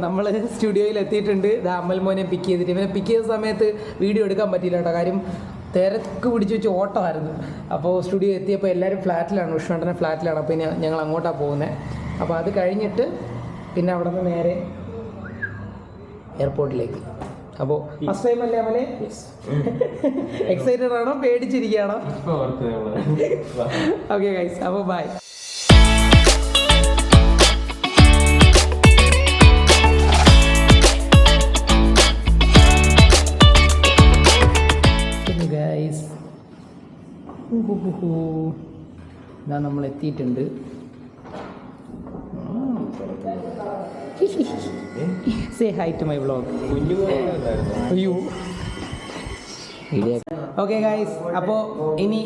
നമ്മൾ സ്റ്റുഡിയോയിൽ എത്തിയിട്ടുണ്ട്. ഇത് അമൽ മോനെ പിക്ക് ചെയ്തിട്ട് ഇവനെ പിക്ക് ചെയ്ത സമയത്ത് വീഡിയോ എടുക്കാൻ പറ്റിയില്ല കേട്ടോ. കാര്യം തിരക്ക് പിടിച്ച് വെച്ച് ഓട്ടമായിരുന്നു. അപ്പോൾ സ്റ്റുഡിയോ എത്തിയപ്പോൾ എല്ലാവരും ഫ്ലാറ്റിലാണ്, വിഷ്ണുവേട്ടനെ ഫ്ലാറ്റിലാണ്. അപ്പോൾ ഇനി ഞങ്ങൾ അങ്ങോട്ടാണ് പോകുന്നത്. അപ്പോൾ അത് കഴിഞ്ഞിട്ട് പിന്നെ അവിടെ നിന്ന് നേരെ എയർപോർട്ടിലേക്ക്. അപ്പോൾ ഫസ്റ്റ് ടൈം അല്ലേ അമലെ? എക്സൈറ്റഡ് ആണോ പേടിച്ചിരിക്കുകയാണോ? ഓക്കെ ഗൈസ്, അപ്പോൾ ബൈ. ഇതാ നമ്മൾ എത്തിയിട്ടുണ്ട്. Say hi to my vlog. Okay guys, അപ്പോൾ ഇനി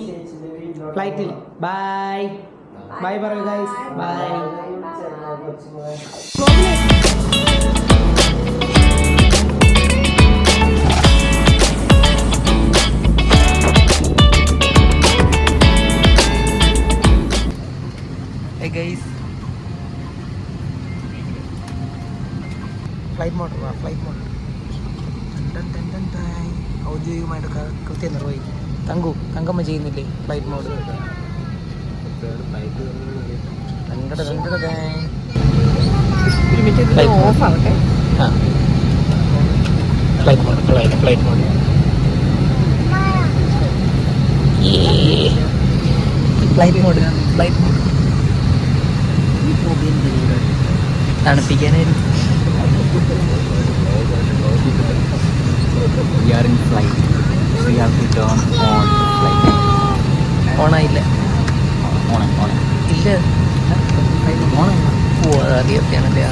ഫ്ലൈറ്റിൽ ബൈ ബൈ പറയൂ guys. Bye. Guys flight mode ഔദ്യോഗികമായിട്ട് കൃത്യം നിർവഹിക്കും. തങ്കമ്മ ചെയ്യുന്നില്ലേ ഫ്ലൈറ്റ് മോഡ്? ഓഫ് ആവട്ടെ. ആ ഫ്ലൈറ്റ് മോഡ് തണുപ്പിക്കാനായിരുന്നു. ഓണായില്ല. ഇല്ല, അറിയാണല്ലേ.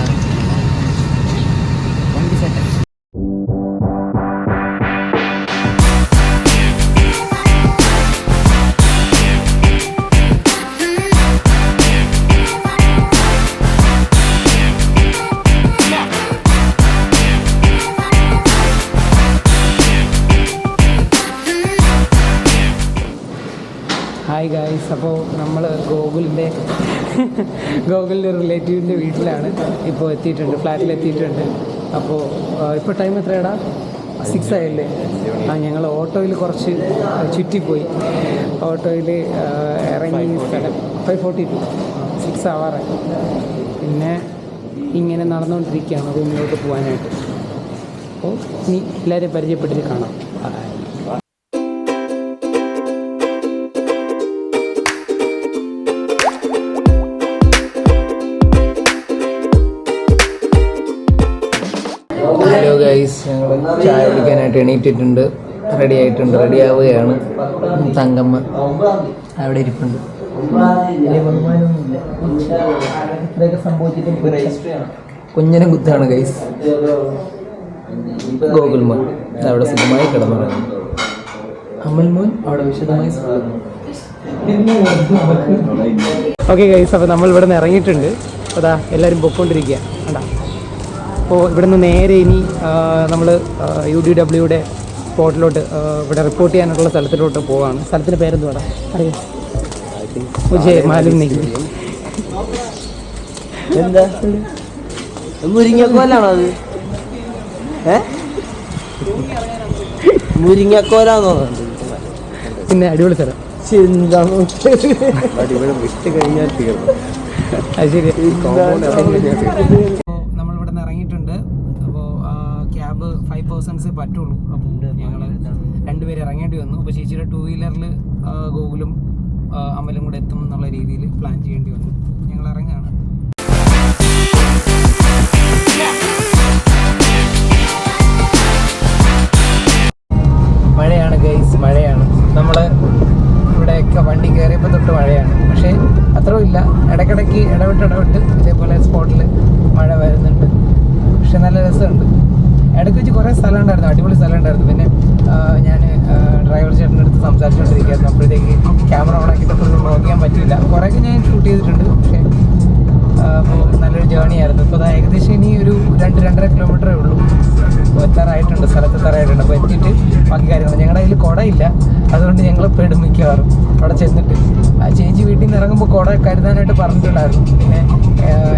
ഹായ് ഗായ്സ്, അപ്പോൾ നമ്മൾ ഗോകുലിൻ്റെ റിലേറ്റീവിൻ്റെ വീട്ടിലാണ് ഇപ്പോൾ എത്തിയിട്ടുണ്ട്, ഫ്ലാറ്റിൽ എത്തിയിട്ടുണ്ട്. അപ്പോൾ ഇപ്പോൾ ടൈം എത്രയാടാ? 6 ആയല്ലേ? ഞങ്ങൾ ഓട്ടോയിൽ കുറച്ച് ചുറ്റിപ്പോയി. ഓട്ടോയിൽ ഇറങ്ങി സ്ഥലം 5:42, 6 ആവാറായി. പിന്നെ ഇങ്ങനെ നടന്നുകൊണ്ടിരിക്കുകയാണ് റൂമിലോട്ട് പോകാനായിട്ട്. അപ്പോൾ ഇനി എല്ലാവരെയും പരിചയപ്പെട്ടിട്ട് കാണാം. ഹലോ ഗൈസ്, ഞങ്ങൾ ചായ കുടിക്കാനായിട്ട് എണീറ്റിട്ടുണ്ട്, റെഡിയാവുകയാണ്. തങ്കമ്മ അവിടെ ഇരിപ്പുണ്ട്. ഇതൊക്കെ സംഭവിച്ചിട്ട് കുഞ്ഞനും കുത്താണ് ഗൈസ്. ഗോകുൽ മോൻ അവിടെ സുഖമായി കിടന്നുറങ്ങുന്നു. അമൽ മോൻ അവിടെ വിശദമായി. ഓക്കെ ഗൈസ്, അപ്പോൾ നമ്മൾ ഇവിടെ നിന്ന് ഇറങ്ങിയിട്ടുണ്ട്. അതാ എല്ലാവരും പൊയ്ക്കൊണ്ടിരിക്കുക കണ്ടാ. അപ്പോൾ ഇവിടെ നിന്ന് നേരെ ഇനി നമ്മൾ UDWയുടെ സ്പോട്ടിലോട്ട്, ഇവിടെ റിപ്പോർട്ട് ചെയ്യാനുള്ള സ്ഥലത്തിലോട്ട് പോവാണ്. സ്ഥലത്തിൻ്റെ പേരെന്തുവാടാ അറിയാം? മാലിന്യ. എന്താ മുരിങ്ങക്കോലാണോ അത്? മുരിങ്ങക്കോലാന്നോ? പിന്നെ അടിപൊളി സ്ഥലം. വിട്ട് കഴിഞ്ഞാൽ തീർന്നു. അത് ശരി. നമ്മളിവിടെ നിന്ന് ഇറങ്ങിയിട്ടുണ്ട്. അപ്പോൾ ക്യാബ് 5 പേഴ്സൺസേ പറ്റുള്ളൂ. അപ്പോൾ ഞങ്ങൾ 2 പേര് ഇറങ്ങേണ്ടി വന്നു. അപ്പോൾ ചേച്ചിയുടെ 2 വീലറിൽ ഗോകുലും അമലും കൂടെ എത്തും എന്നുള്ള രീതിയിൽ പ്ലാൻ ചെയ്യേണ്ടി വന്നു. ഞങ്ങൾ ഇറങ്ങുകയാണ്. മഴയാണ് ഗൈസ്, മഴയാണ്. നമ്മൾ ഇവിടെയൊക്കെ വണ്ടി കയറിയപ്പോൾ തൊട്ട് മഴയാണ്. പക്ഷേ അത്രയും ഇല്ല, ഇടയ്ക്കിടയ്ക്ക് ഇടവിട്ട് ഇതേപോലെ സ്പോട്ടിൽ മഴ വരുന്നുണ്ട്. പക്ഷെ നല്ല രസമുണ്ട്. ഇടയ്ക്ക് വെച്ച് കുറേ സ്ഥലം ഉണ്ടായിരുന്നു, അടിപൊളി സ്ഥലം ഉണ്ടായിരുന്നു. പിന്നെ ഞാൻ ഡ്രൈവർ ചേട്ടൻ്റെ അടുത്ത് സംസാരിച്ചുകൊണ്ടിരിക്കുകയായിരുന്നു. അപ്പോഴത്തേക്ക് ക്യാമറ ഓണാക്കിയിട്ട് ഫുൾ നോക്കാൻ പറ്റിയില്ല. കുറേയൊക്കെ ഞാൻ ഷൂട്ട് ചെയ്തിട്ടുണ്ട്. പക്ഷേ അപ്പോൾ നല്ലൊരു ജേർണി ആയിരുന്നു. ഇപ്പോൾ അതാ ഏകദേശം ഇനി ഒരു 2-2.5 കിലോമീറ്ററേ ഉള്ളൂ. അപ്പോൾ എത്താറായിട്ടുണ്ട്, സ്ഥലത്തെത്താറായിട്ടുണ്ട്. അപ്പോൾ എത്തിയിട്ട് ബാക്കി കാര്യങ്ങൾ. ഞങ്ങളുടെ കയ്യിൽ കുടയില്ല, അതുകൊണ്ട് ഞങ്ങൾ പെടും മിക്കവാറും അവിടെ ചെന്നിട്ട്. ആ ചേച്ചി വീട്ടിൽ നിന്ന് ഇറങ്ങുമ്പോൾ കുട കരുതാനായിട്ട് പറഞ്ഞിട്ടുണ്ടായിരുന്നു. പിന്നെ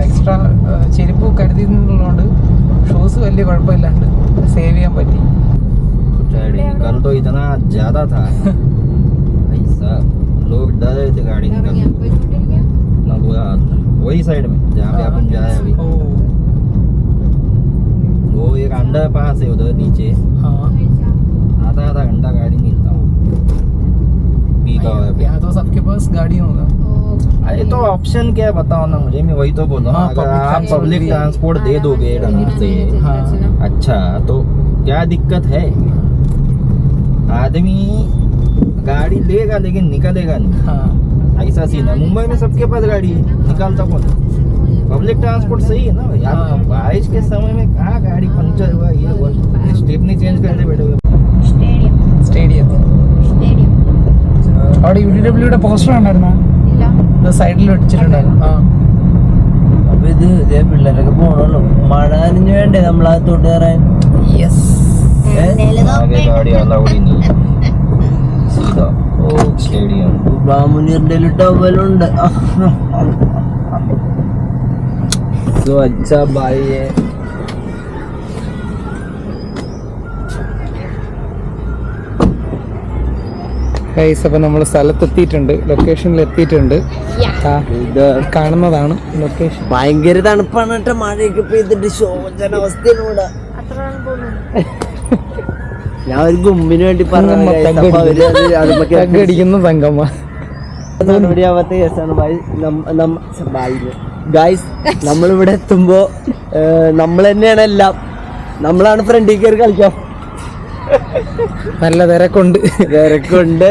എക്സ്ട്രാ ചെരുപ്പ് കരുതിയെന്നുള്ളതുകൊണ്ട് ഷൂസ് വലിയ കുഴപ്പമില്ലാണ്ട് സേവ് ചെയ്യാൻ പറ്റി. कल तो इतना ज्यादा था भाई साहब, लोग डर रहे थे गाड़ी निकलने ना, बुरा हाल था। वही साइड में जहाँ पे अपन जाए अभी, ഓ वो एक अंडर पास है उधर नीचे, हाँ आधा घंटा गाड़ी मिलता हूँ पीक आवर पे। यहाँ तो सबके पास गाड़ी होगा. अरे तो ऑप्शन क्या है बताओ ना मुझे, मैं वही तो बोल रहा हूँ. हाँ, अगर public आप transport पब्लिक भी है. ट्रांसपोर्ट दे दोगे ढंग से, हाँ. अच्छा तो क्या दिक्कत है? आदमी गाड़ी लेगा लेकिन निकलेगा नहीं, हाँ ऐसा सीन है. मुंबई में सबके पास गाड़ी है, निकालता कौन? पब्लिक ट्रांसपोर्ट सही है ना भाई. हाँ. आप बारिश के समय में कहाँ गाड़ी पंक्चर हुआ ये हुआ, स्टेपनी चेंज करते बैठे हुए. സ്റ്റേഡിയത്തിൽ അവിടെ UDWയുടെ പോസ്റ്റർ ഉണ്ടായിരുന്നോ? സൈഡിൽ വെച്ചിട്ടുണ്ടായിരുന്നു. ആ അപ്പൊ ഇത് ഇതേ പിള്ളേരൊക്കെ പോണല്ലോ, മഴ നനഞ്ഞു വേണ്ടേ നമ്മളകത്തോട്ട് കയറാൻ. യെസ്. आगे गाड़ी अलाउड ही नहीं, सीधा स्टेडियम. മുനീറിന്റെ ടവലുണ്ട്. अच्छा भाई है. ഗൈസ്, അപ്പോൾ നമ്മൾ സ്ഥലത്തെത്തിയിട്ടുണ്ട്, ലൊക്കേഷനിൽ എത്തിയിട്ടുണ്ട്. ഇത് കാണുന്നതാണ് ലൊക്കേഷൻ. ഭയങ്കര തണുപ്പാണ് കേട്ടോ, മഴയൊക്കെ പെയ്തിട്ട് ശോചന അവസ്ഥയാണ് ഇവിടെ. ഞാൻ ഒരു ഗുമ്പിന് വേണ്ടി അടിക്കുന്ന തങ്കമ്മ നടപടിയാവാത്ത കേസാണ് ഗൈസ്. നമ്മളിവിടെ എത്തുമ്പോ നമ്മൾ തന്നെയാണ് എല്ലാം, നമ്മളാണ് ഫ്രണ്ടിൽ കയറി കളിക്കാം. നല്ല തിരക്കുണ്ട്.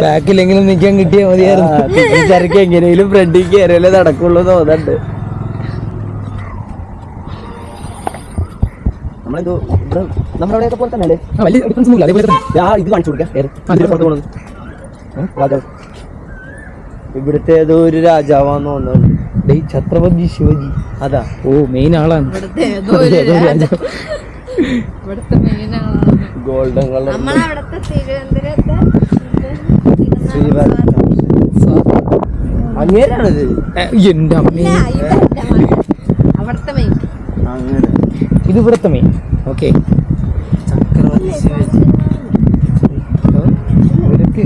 ബാക്കിലെങ്കിലും നിൽക്കാൻ കിട്ടിയാൽ മതിയായിരുന്നു. തിരക്ക് എങ്ങനെയും ഫ്രണ്ടിൽ കയറിയാലേ നടക്കുള്ളൂ തോന്നുന്നുണ്ട്. നമ്മളെവിടെയൊക്കെ പോലെ തന്നെ ഇത് കാണിച്ചു കൊടുക്കാം. ഇവിടുത്തെ ഏതോ ഒരു രാജാവാന്ന് തോന്നുന്നു, ഛത്രപതി ശിവജി. അതാ. ഓ, മെയിൻ ആളാണ്. ഗോൾഡൻ കളർ അങ്ങനെയാണിത്. എന്റെ അമ്മേ, അങ്ങനെ ഇത് ഇവിടുത്തെ മെയിൻ. ഓക്കെ, ചക്രവർത്തി ശിവജി. ഇവരൊക്കെ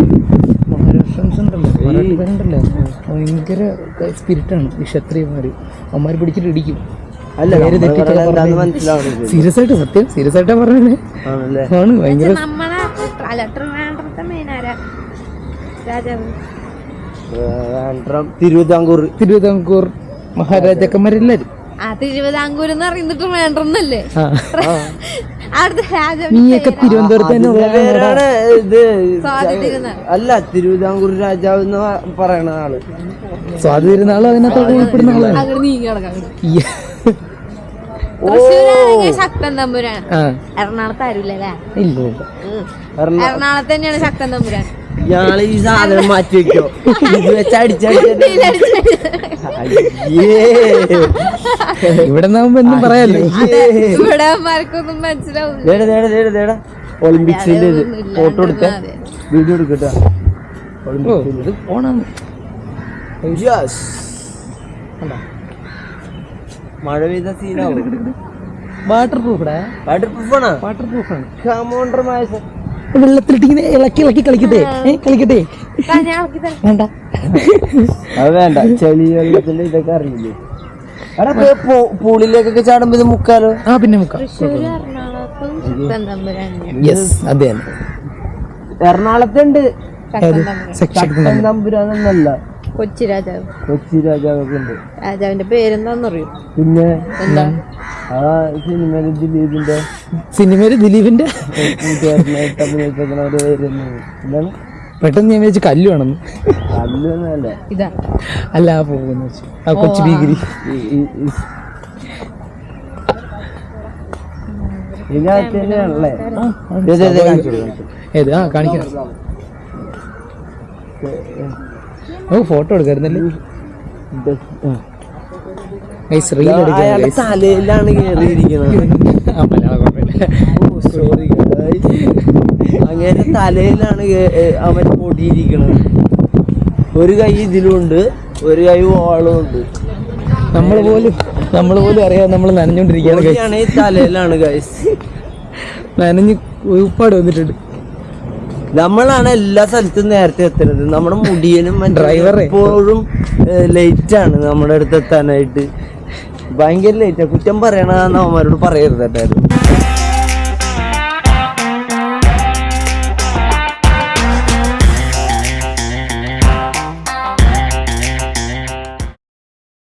മഹാരാഷ്ട്രൻസ് ഉണ്ടല്ലോ, മറാഠിക്കാരുണ്ടല്ലോ, ഭയങ്കര സ്പിരിറ്റാണ് ഈ ക്ഷത്രിയന്മാര്. അവന്മാർ പിടിച്ചിട്ട് ഇടിക്കും. അല്ല, മനസ്സിലാവുന്നത് സീരിയസ് ആയിട്ട്, സത്യം സീരിയസ് ആയിട്ടാ പറഞ്ഞേ. ആണല്ലേ. ആണ് ഭയങ്കര. തിരുവിതാംകൂർ മഹാരാജാക്കന്മാരെല്ലാരും. തിരുവിതാംകൂർ എന്ന് പറയുന്നിട്ട് വേണ്ടല്ലേ? നീയൊക്കെ തിരുവനന്തപുരത്ത് തന്നെ അല്ല, തിരുവിതാംകൂർ രാജാവ് എന്ന് പറയണ ആള്. സ്വാതി തിരുനാളും അതിനകത്ത് ഉൾപ്പെടുന്ന ആളാണ്. ശക്തൻ തമ്പുരാൻ. എറണാകുളത്ത് ആരുമില്ലല്ലേ? ഇല്ല, എറണാകുളത്ത് തന്നെയാണ് ശക്തൻ തമ്പുരാൻ. ഇയാള് ഈ സാധനം മാറ്റി വെക്കോ, ഇത് വെച്ച് ഇവിടെ നിന്നാകുമ്പോ എന്തും പറയാലോ. ഇവിടെ അമ്മമാർക്കൊന്നും മനസ്സിലാവും. ഒളിമ്പിക്സിന്റെ ഫോട്ടോ എടുത്ത വീഡിയോ എടുക്കട്ടാ. ഇത് ഫോണാണ്. മഴ പെയ്ത സീനാവും. വാട്ടർ പ്രൂഫാണ്. വാട്ടർ പ്രൂഫാണ്. വാട്ടർ പ്രൂഫാണ്. വെള്ളത്തിലിട്ടിങ്ങനെ ഇളക്കി കളിക്കട്ടെ, കളിക്കട്ടെ. വേണ്ട, അത് വേണ്ട. ചെളി വെള്ളത്തിന്റെ ഇതൊക്കെ അറിയില്ലേ? പൂളിലേക്കൊക്കെ ചാടുമ്പോ ഇത് മുക്കാലോ? ആ, പിന്നെ മുക്കാം. എറണാകുളത്തും ശക്തൻ തമ്പുരാൻ. യെസ്, അതെ. എറണാകുളത്തുണ്ട് ശക്തൻ തമ്പുരാനൊന്നല്ല, കൊച്ചി രാജാവ്. കൊച്ചി രാജാവൊക്കെ ഉണ്ട്. രാജാവിന്റെ പേരെന്താന്നറിയോ? പിന്നെ എന്താ? ആ സിനിമയില് ദിലീപിന്റെ അഭിനയിച്ചേക്കണ എന്താണ്? പെട്ടെന്ന് ഞാൻ വിചാരിച്ചു കല്ലു ആണെന്ന്. കല്ലൊന്നല്ല, ഇതാ. അല്ല, ആ പോകുന്ന ആ കൊച്ചു ഭീകരി. ഇതിനകത്ത് തന്നെയാണല്ലേ? ഏത്? ആ, കാണിക്കാം. ഓ, ഫോട്ടോ എടുക്കായിരുന്നല്ലേ? തലയിലാണ് കയറിയിരിക്കുന്നത്. അങ്ങനെ തലയിലാണ് അവൻ പൊടിയിരിക്കണത്. ഒരു കൈ ഇതിലുണ്ട്, ഒരു കൈ വാളും ഉണ്ട്. നമ്മൾ പോലും നമ്മൾ പോലും അറിയാം നമ്മൾ നനഞ്ഞോണ്ടിരിക്കുകയാണ് guys. പൊടിയാണ് ഈ തലയിലാണ് ഗൈസ്. നനഞ്ഞ് ഒരുപാട് വന്നിട്ടുണ്ട്. നമ്മളാണ് എല്ലാ സ്ഥലത്തും നേരത്തെ എത്തുന്നത്. നമ്മുടെ മുടിയനും ഡ്രൈവറെ എപ്പോഴും ലേറ്റ് ആണ് നമ്മുടെ അടുത്ത് എത്താനായിട്ട്. ഭയങ്കര ലേറ്റാ. കുറ്റം പറയണമെന്ന് അവന്മാരോട് പറയരുത്.